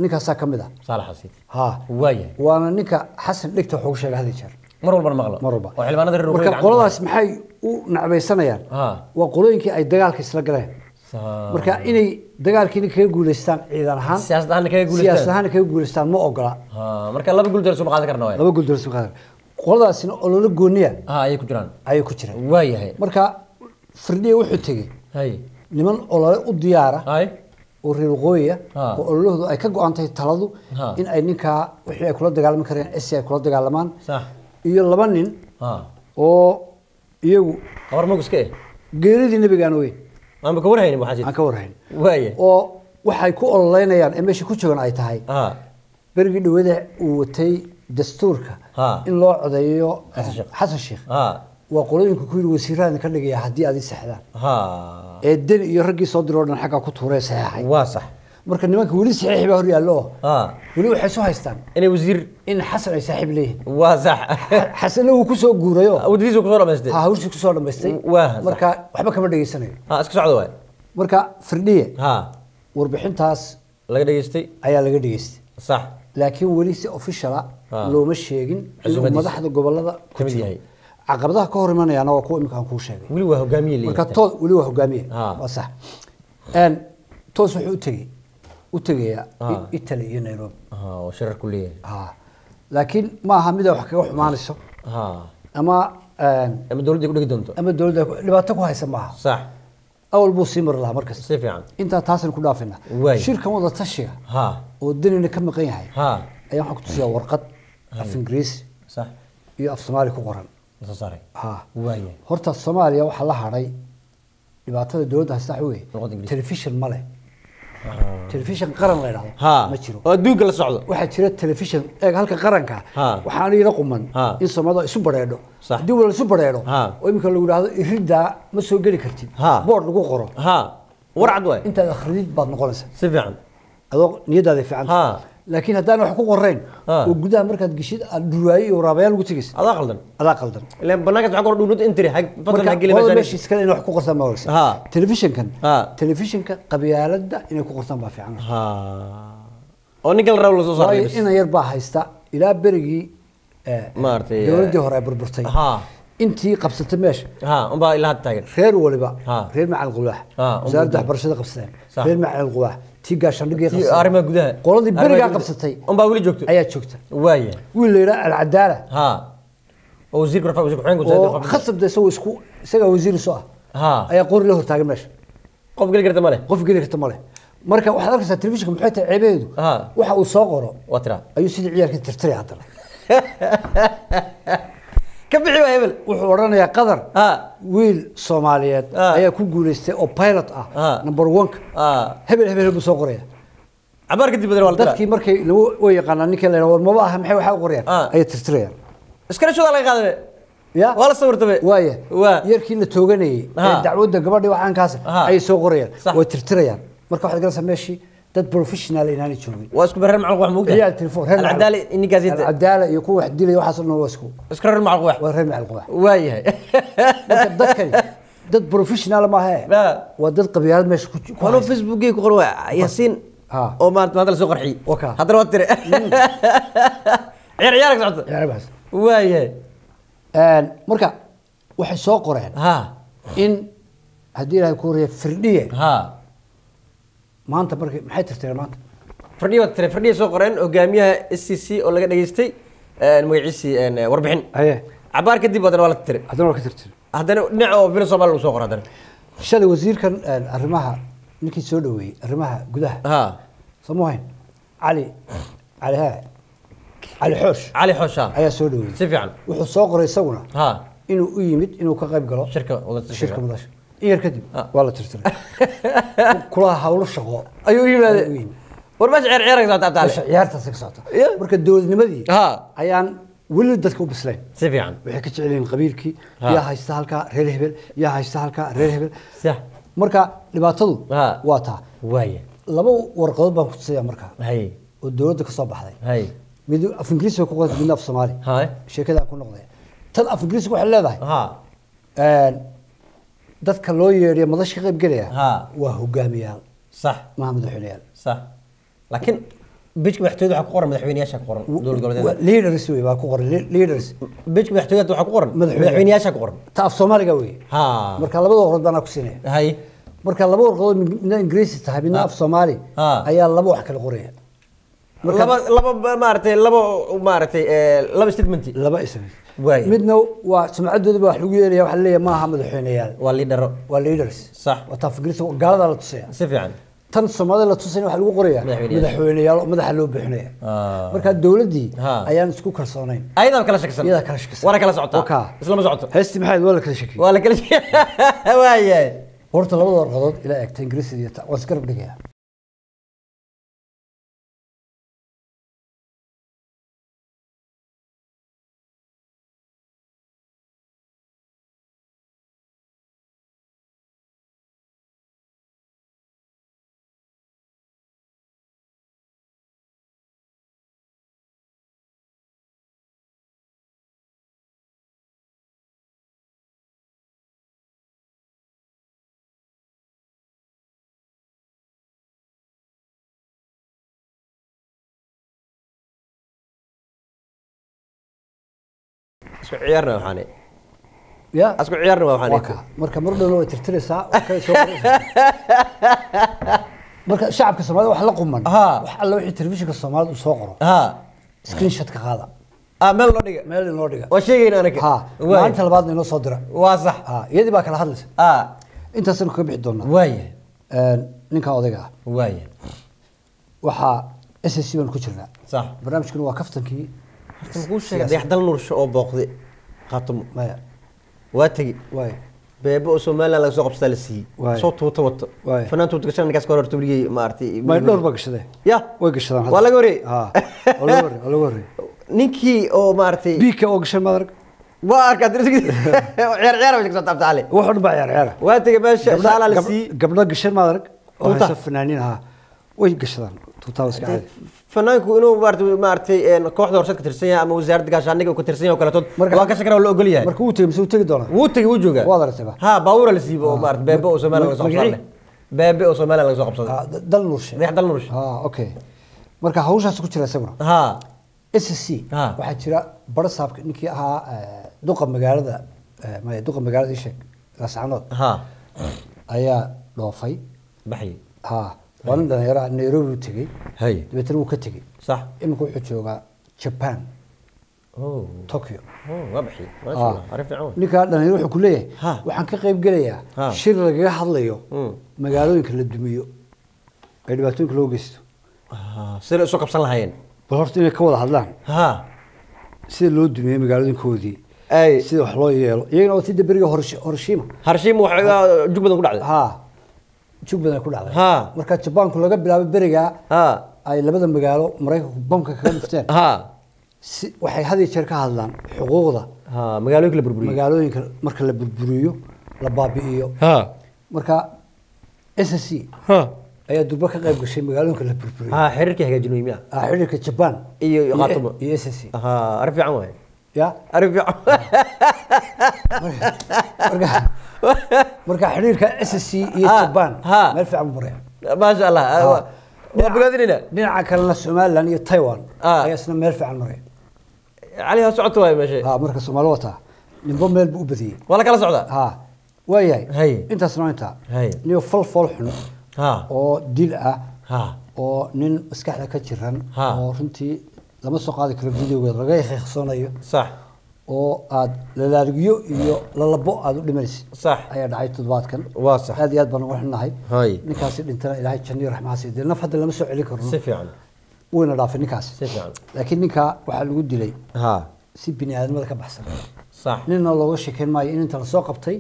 C: ninkaas ka mid ah
B: Saalax Xasiid waaye
C: waana ninka Xasan dhigta wuxuu sheegay hada jeer
B: mar walba maqlo oo xilmaanada reer
C: marka qoladaas maxay u nacbaysanayaan waa qolooyinkii ay dagaalka isla galeen marka inay dagaalkii kaga guuleystaan ciidan ahaan siyaasad ahaan kaga guuleystaan ma ogola
B: marka laba guul darso ma qaadan karnaa
C: laba guul darso qaadan qoladaasina olole gooniya
B: ay ku jiraan
C: waayahay marka Firdhiye wuxuu tagay niman olole u diyaara oo reer waqooyiga oo ololahoodu ay ka go'aantay taladu in ay ninka wixii ay kula dagaalami kareen ay kula dagaalamaan iyo laba nin oo iyagu
B: qabar maguske
C: geeridii nabiga aan weyn
B: aan ka warhayn waxa
C: aan ka warhayn
B: waaye
C: oo waxay ku ololeynayaan meesha ku joogan ay tahay berigi dhawada uu watay dastuurka in loo codeeyo Xasan Sheekh وقولين كل وسيران كان لقي حدي هذه سحدان
B: ها
C: الدين يرقي صدرنا حاجة كتورة صحيح
B: واصح
C: مركز نمك ولي صحيح بهري الله ولي وحسوا هيستان
B: إني وزير
C: إن حسن يسحب ليه
B: واصح
C: حسن لو كسو جوريو
B: ودريسو كسورة بس
C: ها وش كسو لما يستي مركز وحبا كمان دقي سنة
B: اسك سعودة واي
C: مركز فردية
B: ها
C: وربحين تاس
B: laga dhageystay
C: ayaa laga dhageystay
B: sax
C: laakiin wali si official looma sheegin inuu madaxda gobolada ku
B: kamid yahay
C: caqabadaha ka hor imanayana waa kuwa imkaan kuu sheegay
B: wali waa hogaamiye
C: marka toos wali waa hogaamiye waa sax toos wuxuu u tagayaa Italy iyo Nairobi
B: oo shirar ku leeyahay
C: laakiin ma aha mid wax kaga xumaanayso ama
B: dawladda ku dhigi doonto
C: ama dawladda dhibaato ku haysa maaha
B: sax أول بوسيمر الله مركز
C: سيف عن أنت تاسن كلها فينا شركة وضع تشيع والدنيا كم قيمة هاي أيام حكت فيها ورقة في إنجليز
B: صح
C: يقف صومالي كقرن
B: صاري
C: واي هرت الصومالية وحلها هاي يبقى ترى الدولة هستحوي تلفزيون ماله تلفزيون قرن غير هذا ما تشيله
B: دوق الصعود
C: واحد شريت تلفزيون هالك قرن كا وحاني رقم من إن صمدا سوبر هيرو
B: صح
C: دول سوبر هيرو ويمكن لو هذا يريد ما سوى قلي كرتين بورد لو قرو
B: ورعد واي
C: أنت خريج بعض نقولس
B: سيفعن
C: هذا نيدا ذي فعن لكن هذا أنا حقوق الرين وقدام مركز جشيد الدواي ورابيل وتجلس
B: هذا قلدن
C: هذا قلدن
B: لأن بناك تعقر دونود انتري حق فترة حق اللي
C: مجاني مش يسكن إنه حقوق الرسم مورس تلفزيون كان تلفزيون كان قبيلة ده إنه حقوق الرسم ما في عنه
B: ونقل رول صار
C: بس إنه يربح هيستا إلى برجي
B: مارتي
C: دولة هراء بربرتين أنتي قبضت ماشي
B: أمبا إلى هالتاجر
C: خير ولا بقى خير مع الغلاح وزارة دحبرشة قبضتين خير مع الغلاح تيجا شنقي قبضتين
B: أرمى جده
C: قولي برجع قبضتين
B: أمبا ولي جوكت
C: أيات شوكت
B: وايه
C: ولا لا العدالة
B: وزير كرفا وزير حين قلت
C: خصب ده يسوي سجى وزير سؤال أي قول له تاجر ماشي
B: قف قال قرت ماله
C: قف قال قرت ماله مركب واحد أركز التلفزيون محيط عبيده واحد وصاقره
B: وترى
C: أيو سيد عيال كنت تشتري هذا
B: كم بحيوه هبل
C: وحورنا يا قدر ويل صوماليات أي كوجول أو بايلوت نمبر 1 هبل بسوقريه
B: عبارك دي بدل والله
C: dadkii markay loo yaqaan ninka la yiraahdo ma baahan maxay waxa u qoriyaan ay tirtirayaan
B: iskana soo la qaaday
C: ya
B: wala sawirtay
C: waaye yarkii la tooganayay ee dacwadda gabadhii waxaan kaas ay soo qoriyaan way tirtirayaan marka waxa laga sameeyay dad professional inaan joogin
B: waa isku barnaamij macluq wax moogta
C: ciyaal telefoon
B: العداله اني قازيت
C: العداله iyo kuwa wax dilay waxaas oo isku
B: iskrar macluq wax
C: waa reer macluq wax
B: waayahay
C: dadkani dad professional ma aha waa dad qabyaalad meesha ku
B: qolo facebook ku qoro yaasiin oo maanta la soo qarxi hadana waa tire ciyaarka socdo
C: ciyaar bas
B: waayahay
C: marka waxay soo qoreen in hadii ay ku reey firdhiye maanta markay maxay tirtireen maanta
B: firdhiye soo qoreen hogaamiyaha SCC oo laga dhageystay magaciisi warbixin cabaar kadib hadana waa la tirtiray
C: hadana waa ka tirtiray
B: hadana dhinac oo filo Soomaali lagu soo qoray hadana
C: shalay wasiirkan arrimaha ninkii soo dhaweeyay arrimaha gudaha samohayn علي حوش ayaa soo dhaweeyay
B: si fiican
C: wuxuu soo qoray isaguna inuu u yimid inuu ka qayb galo shirka madasha iyar kadib waa la tirtiray kula hawlo shaqo
B: ayuu yimaaday warbash ciyaarka soo taabtay
C: ciyaarta ka socota marka dawladnimadii ayaan wali dadku u bislayn
B: si fiican
C: waxay ka jecel yihiin qabiilkii yaa haysta halka reer hebel yaa haysta halka reer hebel sax marka dhibaatadu waa taa
B: waaye
C: laba warqadood baan ku tusaya marka oo dawladda ka soo baxday mid af Ingiriisi ku qoran mid af Soomaali sheekada ku noqday tan af Ingiriisi waxa leedahay dadka loo yeeriyo madasha qayb galaya waa hogaamiyaal
B: صح
C: ما مدحوينيال
B: صح لكن بيجك محتوى waxa ku qoran madaxweynayaasha ku qoran dowlad goboleedyada
C: leaders way baa ku qoran leaders
B: بيجك محتوى waxa ku qoran madaxweynayaasha ku qoran
C: ta af Soomaaliga way marka labada warqad baan ku siinay
B: hay
C: marka laba warqad min Ingiriisi tahay min af Soomaali ayaa laba wax kala qoraya
B: laba laba statement
C: laba ism midna waa sumcadooda wax lagu yeelaya wax leeyahay ma aha madaxweynayaal waa leaders
B: صح
C: wata fikirta gaalada la tusaya
B: si fiican
C: tan Soomaalida la tusay wax lagu qoraya madaxweynayaal madaxa loo bixinaya marka dawladii ayaan isku kalsoonayn
B: ayada kala shaksan wara kala socotaa isla ma socoto
C: heesti maxay wala kala shakiyay
B: waayahay
C: horta labada warqadood ila eegtay Ingiriisiga iyo waa isgarab dhigaya
B: اسكو عيارنا وحاني
C: ya
B: اسكو عيارنا وحاني
C: waa kaa marka mar dhowna way tirtiraysaa oo kale soo qoraysaa marka shacabka Soomaaliyeed wax la quman wax alla wixii telefishinka Soomaaliyeed uu soo qoro
B: ها
C: screenshot ka qaada
B: مال لو دغ
C: meel in loo dhiga
B: وشيغينا انك
C: ha maanta labaadna inoo soo dira
B: waa sax
C: iyadii baa kala hadlaysa intaasna ka bixi doonaa
B: waaya
C: ninka odayga ah
B: waaya
C: waxa SSC baan ku jirnaa
B: sax
C: barnaamijkuna waa kaftankii
B: horta ku sheegay dayaxdal nuursho oo booqday qaatimo
C: maya
B: waa tagi
C: waay
B: beebo oo Soomaaliland laga soo qabsada la siiyay soo tuuta wato fanaantu gashan ninkaas ka hor tuuriyay ma artay
C: ma dhowr ba gashaday
B: ya
C: way gashadaan
B: waa laga horeey
C: waa laga horeey
B: ninkii oo ma artay
C: biika oo gashan madarg
B: waa arka dirsigii ciyaar ciyaar wax ka soo taabtay
C: wuxuu baa ciyaar
B: waa tagi meesha shaala la siiyay
C: gabdho gashan madarg oo haysa fanaaniin ha way gashadaan tuuta iska caadi
B: fanaanku inuu ma artay kooxda horseed ka tirsan yahay ama wasaaradda gaashaaniga uu ka tirsan yahay oo kale tood waa ka shakara oo la ogol yahay
C: marka uu tagay mise uu tagi doona
B: wuu tagi wuu joogaa
C: waa dartay
B: ha baawura la siibo oo ma artay beebo oo Soomaaliland laga soo qabsaday beebo oo Soomaaliland laga soo qabsaday
C: dal nuurshe
B: dayaxdal nuurshe
C: okay marka hawshaas ku jira isaguna
B: ha
C: SSC waxa jira barasaabka ninkii ahaa duqa magaalada duqa magaalada Isheeg Laascaanood ayaa dhoofay
B: baxay
C: waan dhalinyaro Nairobi u tagay
B: hay
C: dibadna uu ka tagay
B: sax
C: imika wuxuu joogaa Japan Tokyo
B: waa baxay masha Allah arif fiican
C: ninka dhalinyaro wuxuu ku leeyahay waxaan ka qayb galayaa shir laga hadlayo magaalooyinka la dumiyo ay dhibaatooyinka loo geysto
B: sida soo qabsan lahaayeen
C: bal horta inay ka wada hadlaan sida loo dumiyay magaalooyinkoodii sida wax loo yeelo iyagana waa sida beriga Hiroshima
B: waxa jug badan ku dhacday
C: jug badan ku dhacday marka Japanku laga bilaabo beriga ay labada magaalo Mareykanku bamka kaga dhifteen waxay hadii jeer ka hadlaan xuquuqda magaalooyinka marka la burburiyo la baabi'iyo marka SSC ayaa durba ka qayb gashay magaalooyinka la burburiyo
B: xiriirka hagaajinay miya
C: xiriirka Japan
B: iyo qaatimo
C: iyo SSC
B: arif fiican waay
C: ya
B: arif fiican
C: marka xiriirka SSC iyo Japan meel fiican maray
B: ma sha Allah waa bogaadinina
C: dhinaca kalena Somaliland iyo Taiwan ayaa isna meel fiican maray
B: علي هالسعودة واي ماشي
C: مركز الصومال وطا نبغى ميل بوبدي
B: ولا كلا سعودة
C: وياي
B: هي
C: انت سنو انت
B: هي
C: نيو فل حنو او ديل
B: ها
C: او نين مسكحدا كجيران او runtii lama soo qaadi karo videoga laga xeeqsanayo
B: صح
C: oo aad la laariyo iyo la labo aad u dhimaysid
B: صح
C: ayaa dhacay toddobaadkan
B: waa sax
C: aad iyo aad baan ugu xunnahay ninkaasi dhintana ilaahay jannada raxmaasi dil naf hadda lama soo celin karno
B: si fiican
C: wayna dhaafay ninkaas
B: si fiican
C: laakiin ninka waxa lagu dilay si bini aadamada ka baxsan
B: صح
C: ninna looga sheekeen maayo in inta la soo qabtay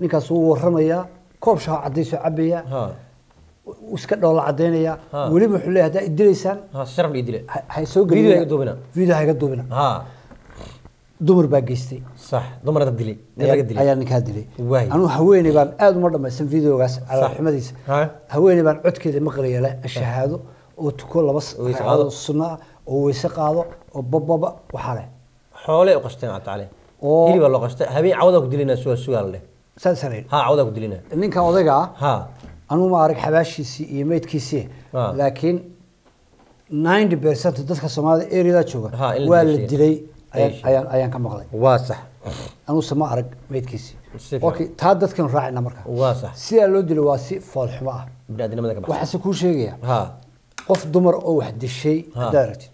C: ninkaas uu waramaya koob shaah cadays oo cabaya iska dhoola cadeynaya waliba wuxuu leeyahay hadaa idilaysaan
B: sharaf idile
C: hay soo gelin video hayga duubina dumar baa geystay
B: صح dumar aad dilay
C: ayaa ninka dilay anu haweeney baan aad uma dhamaysan videogaas ala xumadiisa haweeney baan codkeeda maqlayay la shahaado oo tuko laba sunna oo weyse qaado oo bababa waxa leh
B: xoole u qashteen aad taale hilib loo qashtay habeen cawda ku dilina su'aal leh
C: saasay
B: cawda ku dilina
C: ninka odayga anu ma arag xabaashiisi iyo meedkiisi laakiin 90% dadka Soomaalida area jooga waa la dilay ayaan ka maqlay
B: waa sax
C: anu sama arag meedkiisi okay taa dadkan raacina marka
B: waa sax
C: si loo dilo waa si fool xumo ah
B: bini'aadamada ka baxsan
C: waxa ku sheegaya qof dumar oo wax dishay daaratid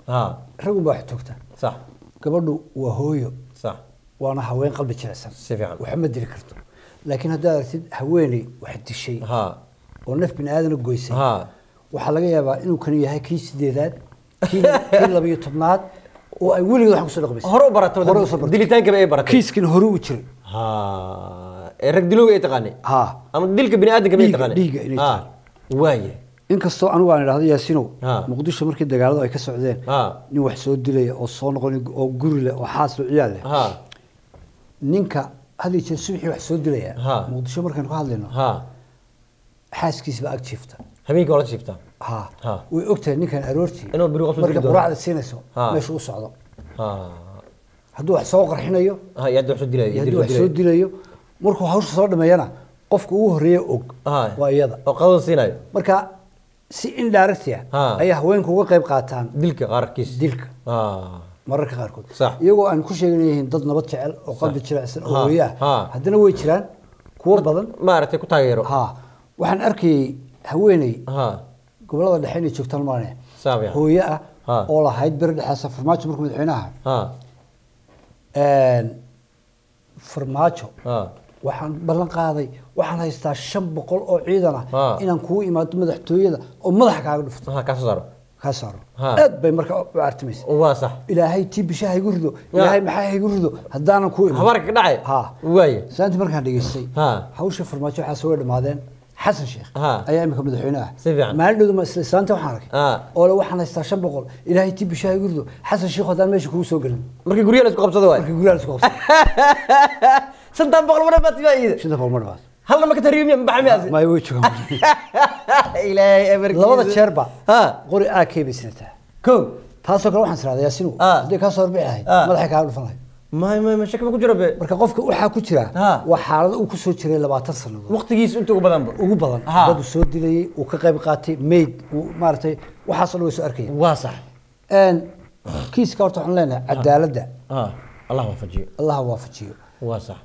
C: ragu baa xogta
B: صح
C: gabadhu waa hooyo
B: صح
C: waana haween qalbi jilicsan
B: si fiican
C: wax ma dili karto laakiin hadaa aragtid haweeney wax dishay oo naf bini aadan goysay waxa laga yaabaa inuu kan yahay kii sideedaad kii 12aad oo ay weligood wax ku soo dhaqmayso
B: hore u barato dilitaanka ay barato
C: kiiskin hore u jiray
B: rag dilowga ay taqaanay ama dilka bini aadanka ay taqaanay waaye
C: inkastoo anigu aan idhaahdo Yaasino Muqdisho markii dagaaladu ay ka socdeen nin wax soo dilay oo soo noqon oo guri leh oo xaas u ciyaal leh ninka hadii jeer subaxii wax soo dilaya Muqdisho markaan ka hadlayno xaaskiisa ba ag jiifta
B: habeenkii wala jiifta
C: way ogtahay ninkan aroortii
B: inuu biri qof
C: markii quraacda siinayso meesha u socdo hadduu wax soo qarxinayo
B: yaduu
C: wax soo dilayo markuu hawsha soo dhameeyana qofka ugu horeeya og waa iyada
B: oo qadan siinayo
C: marka si indirect ayaa haweenku uga qayb qaataan
B: dilka qaarkiis
C: dilka mararka qaarkood
B: Sax.
C: iyagoo aan ku sheeganayihiin dad nabad jecel oo qalbi jilicsan oo
B: Ha,
C: hooyaa
B: ha.
C: haddana way jiraan kuwo badan
B: maaragtay ku taageero
C: ha waxaan arkayay haweeney
B: ha
C: gobolada dhexe inay joogtaan maane
B: Saabiya.
C: hooyo ah
B: Ha.
C: oo lahayd beri dhexaasa farmaajo markuu madaxweynaha
B: ha
C: farmaajo
B: ha
C: waxaan ballan qaaday waxaan haystaa 500 oo ciidan ah
B: Ha.
C: inaan kugu imaado madaxtooyada oo madaxa kaaga dhufto
B: ha ka soo saaro
C: ka saaro
B: Ha.
C: aad bay marka u artimaysa
B: waa sax
C: ilaahay tii bishaha igu rido ilaahay maxaa igu rido haddaanan ku imaan
B: habarka ka dhacay
C: ha
B: waaye
C: saanti markaan dhageystay
B: Ha.
C: hawsha farmaajo waxaa soo dhamaadeen xasan sheekh
B: Ha.
C: ayaa imika madaxweynaha
B: Si fiican.
C: maalin dhowda isla saanta waxaan arkay
B: Ha.
C: oo le waxaan haystaa 500 ilaahay tii bishaha igu rido xasan sheekh haddaan meesha kugu soo gelin
B: markii guryaha la isku qabsado waay
C: markii guryaha la isku qabsay
B: santan boqol mar baad tiba iida
C: sida balmar baad
B: halna ma ka tariimiya ma baxmi
C: ma way joogaan
B: ilaahay emerkiisa
C: labada jeerba
B: ha
C: qori AK bay sinataa
B: ko
C: taasoo kale waxaan siraada yaasinu
B: Ha.
C: hadii ka soo horbici lahayd
B: Ha.
C: madaxa kaaga dhufan lahayd
B: ma shaki ma ku jiro be
C: marka qofka waxaa ku jira
B: Ha.
C: waa xaalad uu ku soo jiray 20 sanadood
B: waqtigiisa inta ugu badan
C: ugu badan
B: Ha.
C: dad uu soo dilayay uu ka qayb qaatay maid uu maartay waxaas oo dhan way soo arkay
B: waa sax
C: kiiska horta waxaan leenahay cadaaladda
B: ha allah waafajiyo
C: allah waafajiyo
B: waa sax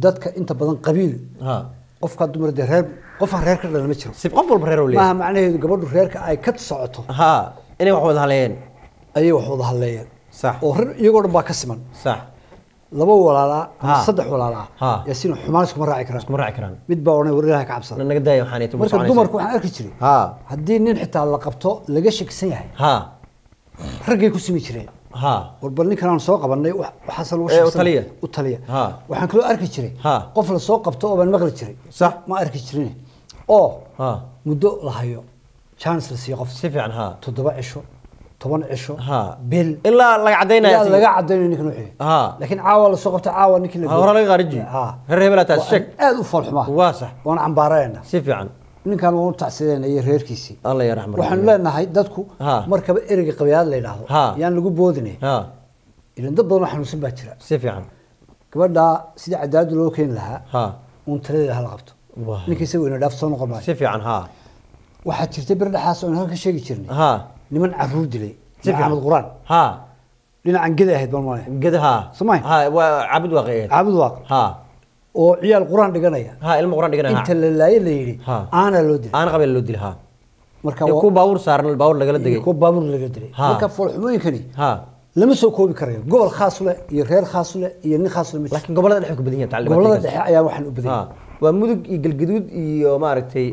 C: dadka inta badan qabiil
B: ha
C: qofka dumar de reer qofka reer ka dhalan ma jiro
B: si qof walba reer u
C: maaha
B: leeyahay
C: macnaheedu gabadhu reerka ay ka socoto
B: ha inay wax wada haleeyeen
C: ayay wax wada hadleeyeen
B: sax
C: oo reer iyagoo dhan baa ka siman
B: sax
C: laba walaalaa ama
B: Ha.
C: 3 walaalaa
B: Ha.
C: yaasiin xumaan iskuma raaci karaan
B: kuma raaci karaan
C: mid baa oranay war ilaahay ka cabsada
B: naga daaya waxaan ay
C: marka dumarku waxaan arki jiray
B: ha
C: haddii nin xitaa la qabto laga shakisan yahay
B: ha
C: raggay ku simi jireen
B: ha
C: war bal ninkan aan soo qabanay waxaasan ugu
B: Ee, u taliya.
C: u taliya
B: Ha.
C: waxaan kaloo arki jiray
B: Ha.
C: qof la soo qabto oo baan maqli jiray
B: Sax.
C: ma arki jirin oo
B: ha
C: muddo la hayo chance la siiyo qof
B: si fiican ha
C: 7 cisho 10 cisho
B: ha
C: bil
B: ilaa laga cadaynayo
C: yaa laga cadaynayo ninkan wixii
B: ha
C: laakiin caawa la soo qabto caawa ninkii la
B: hore laga qariji
C: ha
B: reer hebel taas
C: Waa
B: sheeg
C: aad u falxuma
B: waa sax
C: waan cambaarayna
B: si fiican
C: ninkan waa u tacsideynaya reerkiisii
B: allah ya raxmar
C: waxaan leenahay dadku
B: Ha.
C: markaba ereyga qabiyaad la yiraahdo
B: Ha.
C: yaan lagu boodinay
B: ha
C: ilan dad badan oo xanuunsan baa jira
B: si fiican
C: gabadha sidii cadaalad loo keeni lahaa
B: ha
C: uun taladeeda hala qabto
B: Waa.
C: ninka isagu ina dhaaf soo noqon maayo
B: si fiican ha
C: waxaa jirtay bir dhexaas oo halka sheegi jirnay
B: ha
C: niman caruur dilay
B: si fiican
C: maxamed quraan
B: ha
C: dhinacan geda ahayd balmaane
B: gada ha
C: Soomaali.
B: ha waa cabud waaqeed
C: caabud waaq
B: ha
C: oo ciyaal quraan dhiganaya
B: ha ilmo quraan dhigana
C: inta la laayay la yidhi
B: Ha.
C: aana loo dilay
B: aan qabeel loo dil ha
C: marka
B: iyo ku baawur saaran baawur lagala degay
C: ku baabur laga dilay
B: Ha.
C: marka foolxumooyinkani
B: ha
C: lama soo koobi karayo gobol khaas u leh iyo reer khaas u leh iyo nin khaas u leh ma jiro.
B: laakiin gobolada dhexe ku badan yihiin tacliimaadka
C: gobolada dhexe ayaa waxaan u badan
B: ha waa mudug iyo galgaduud iyo maaragtay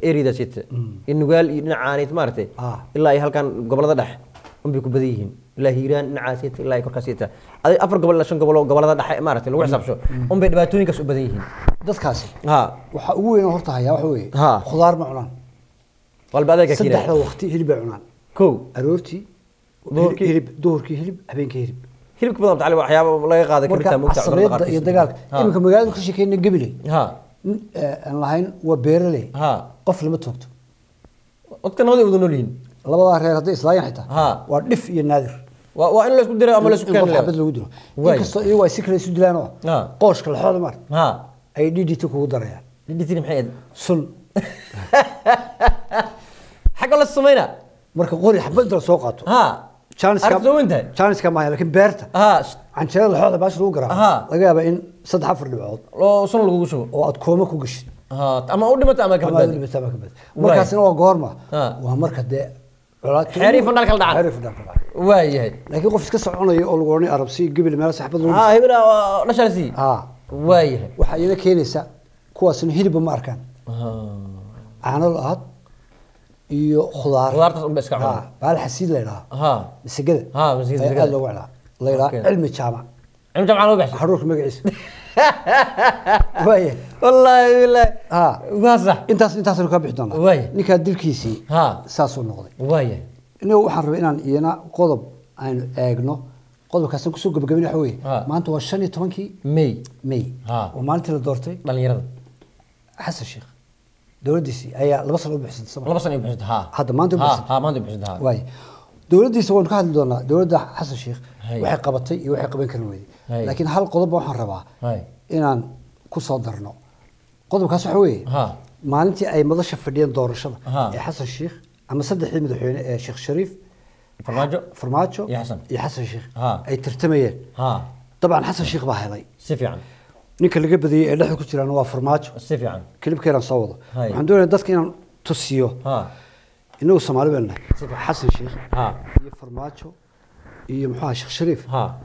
B: erida sita in nugaal iyo dhinacaanit maaragtay
C: Ah.
B: ilaa ay halkan gobolada dhexe unbay ku badan yihiin ilaa hiiraan dhinacaas sita ilaa ay korkaas sita aday 4 gobol ilaa 5 gobol oo gobolada dhexe maaragtay lagu xisaabsho unbay dhibaatooyinkaas u badan yihiin
C: dadkaasi
B: ha
C: waxa ugu weyn oo horta hayaa waxa weeye
B: Ha.
C: khudaar ma cunaan
B: walba adeega
C: saddexda
B: kiina
C: waqti hilib bay cunaan
B: kow
C: aroortii
B: Duhurkii.
C: hilib duhurkii hilib habeenkii hilib
B: hilibka badan tacliim waxyaabo laga qaaday
C: marka
B: karitaan mugta
C: casriyada iyo dagaalka iminka magaalada ka sheekeyna gabiley
B: ha
C: aan lahayn waa beeraley
B: ha
C: qof lama toogto
B: dadka nabada wada nool yihiin
C: labadaa reer hadday islaayeen xitaa
B: Ha.
C: waa dhif iyo naadir
B: waa in la isku diro ama la isku
C: in qof
B: keenayo
C: xabad lagu dilo
B: Waay.
C: inkastoo iyagu ay si kale isu dilaan oo
B: Ha.
C: qooshka laxooda maar
B: ha
C: ay DDT kugu darayaan
B: dhidhitin maxay ahayd
C: sun
B: xagga la sameeyna
C: marka qori xabad inta la soo qaato
B: ha
C: Janiska
B: aragto weyntahay
C: Janiska ma hayo laakiin beerta
B: ha
C: canjeerada laxooda baash lagu garaa
B: Ha.
C: laga yaabaa in 3-4 dhibcood
B: loo sun lagu shubo
C: oo aad kooma ku gashid
B: ha ama u dhimato ama ka
C: ama
B: badbaadi
C: dhibata ma ka bad markaasina waa goorma
B: Ha.
C: waa marka dee colaad
B: Xeerii fandhaal kala dhacaan.
C: xeerii fandhaal kala dhacaan
B: waa yahay
C: laakiin qof iska soconayo oo lagu oranay arabsi gabil meel saxbad lagu
B: ha hebela dhashalsi
C: ha
B: waa yahay
C: waxa iyada keenaysa kuwaasna hilibba ma arkaan caano la-aad iyo khudaar
B: khudaartaas unba iska cunaan.
C: baal xasiid la yidhaha
B: ha
C: masagada
B: Ha, masagada,
C: ayaa
B: masagada.
C: aad loogu celaa la yidhaha
B: Okay.
C: cilmi jaamac
B: cilmi jamcaan loo baxshay
C: xaruurka magaciisa waaya
B: wallaahi billahi
C: ha
B: waa sax
C: intaasaynu kaa bixi doonaa
B: Waay.
C: ninkaa dilkiisii
B: ha
C: saasuu noqday
B: waa yahay
C: inagu waxaan rabay inaan iyana qodob aynu eegno qodobkaasaan kusoo gabagabin waxa weeye
B: Ha.
C: maanta waa 15
B: may
C: May
B: Ha.
C: oo maalintii la doortay
B: dhalinyarada
C: xasan sheekh dowladdiisii ayaa 2 sano u bixisay Soomaaliya.
B: 2 sano ay bixisay ha
C: Hadda maanta ay
B: ha
C: bixisay.
B: ha maanta ay bixisay ha
C: waay dowladdiisa waan ka hadli doonaa dowladda xasan sheekh
B: Hay.
C: waxay qabatay iyo waxay qaban karin weyday
B: Hay.
C: laakiin hal qodob waxaan rabaa
B: hay
C: inaan ku soo darno qodobkaas waxa weeye
B: ha
C: maalintii ay madasha fadhiyeen doorashada
B: Ha.
C: ee xasan sheekh ama saddexdii madaxweyne ee sheekh shariif فرماجو
B: يا حسن
C: يا حسن الشيخ
B: ها
C: أي ترتميين
B: ها
C: طبعا حسن الشيخ باهلي
B: سيف يعني
C: نيك اللي قبدي اللي حكوا ترى أنا فرماجو
B: سيف يعني
C: كلب كيران صوّده
B: هاي.
C: عندنا دتك إن تسيو
B: ها
C: إنه سومالي بيننا حسن الشيخ
B: ها
C: فرماجو محا شيخ شريف
B: ها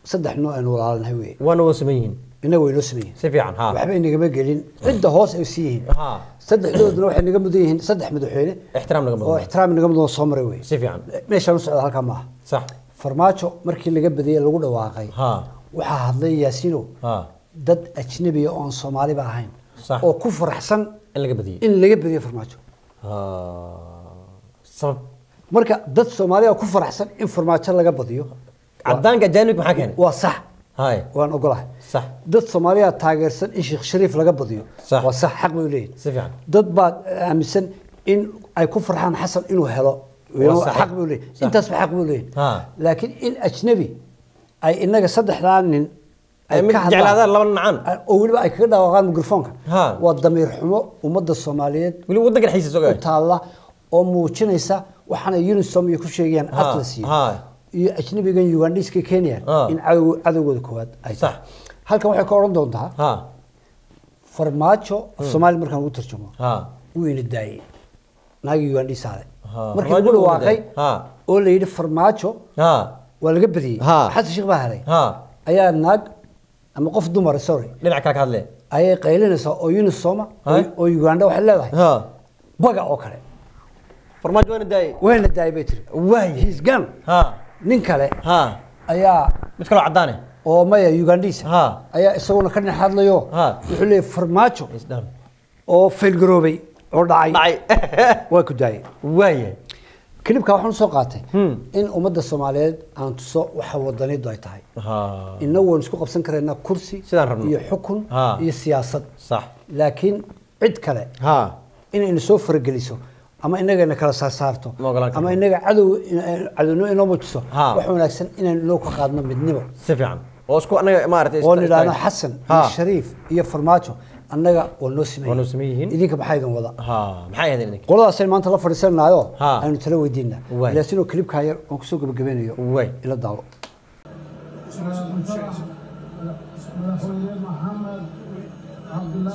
C: صدح نوع إنه على الهوية
B: وانا وسميين
C: إنه ويلو سميه
B: سيف يعني ها
C: وحبي إني قبل قلين عدة هوس أوسيين
B: ها
C: صدح دود نوع إني قبل ديهن صدح مدحينه
B: احترام لقبل
C: واحترام إني قبل صمري وي
B: سيف يعني
C: ماشي أنا سعد هالك معه
B: صح
C: فرماجو مركي اللي قبل دي اللي قوله واقعي
B: ها
C: waxaa hadlay yaasiino dad ajnabi ah oo Soomaali ba ahayn oo ku faraxsan in laga badiyo farmaajo
B: sabab
C: marka dad Soomaali ah ku faraxsan in farmaajo laga badiyo
B: cadaanka jaanib maxaa keenay
C: waa sax
B: hay
C: waan ogolahay
B: sax
C: dad Soomaali ah taageersan in Sheekh Shariif laga badiyo waa sax xaq bay leeyihiin
B: si fiican
C: dad baad aaminsan in ay ku farxaan Xasan inuu helo xaq bay leeyihiin intaas xaq bay leeyihiin laakiin in ajnabi ay inaga saddexdaan nin
B: ay mid jeclaadaan laba nacaan
C: oo waliba ay kaga dhawaaqaan mikrofoonka waa damiir xumo ummadda Soomaaliyeed
B: wali waddanka xiisa soo gaay
C: taala oo muujinaysa waxana Unisom iyo ku sheegayaan Atlas iyo ajnabigan Ugandiska Kenya in cadawgooda koowaad ay
B: sax
C: halkan waxay ka oran doontaa farmaajo Soomaali markaan ugu tarjumo uu ina daayay naagi Ugandisa markii uu dhawaaqay oo la yiri farmaajo waa laga badiyay xasan sheekh baa helay ayaa naag ama qof dumar sorry
B: dhinac kale ka hadlay
C: ayay qaylinaysaa oo Unisoma oo Uganda waxa leedahay baga oo kale
B: farmaajo
C: weena daayay bay tiri waay he's gone nin kale ayaa
B: mid kale cadaane
C: oo maya Ugandisa ayaa isaguna ka dhex hadlayo wuxuu leeyahay farmaajo oo fail garoobay oo dhacay waa ku daayay
B: waay
C: كليبكا waxaan soo qaatay in ummadda Soomaaliyeed aan tuso waxa wadanidu ay tahay inagoo isku qabsan kareyna kursi iyo xukun iyo siyaasad
B: sax
C: laakiin cid kale in soo fargeliso ama inagana kala saarto ama inaga cadowno inoo muujiso wax wanaagsan inaan ka qaadno midnimo
B: si fiican oo isku anaga maartay
C: oo nidaana Xasan iyo Shariif iyo Farmaajo annaga wano sameeyeen idinka baxaydan wada maxay ahaydeen qoladaas ay maanta la fadhiisanayo aynu tala weydiinaa ilaasino clipka yar oo ku soo gabagabeynayo ila daawo محمد عبد الله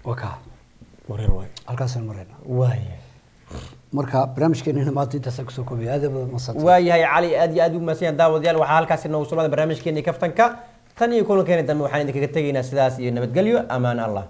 C: وكا
B: مرير واي
C: halkaas marayna
B: waay
C: marka barnaamijkeena maanta intaas ku soo koobay aad badan ma sabta
B: waay cali aad iyo aad u maasiyaan daawadayaal waxa halkaas inoo soo barnaamijkeena kaftanka tan iyo kulankeena dambe waxaan idinkaga tageynaa sidaas iyo nabadgelyo amaan Allah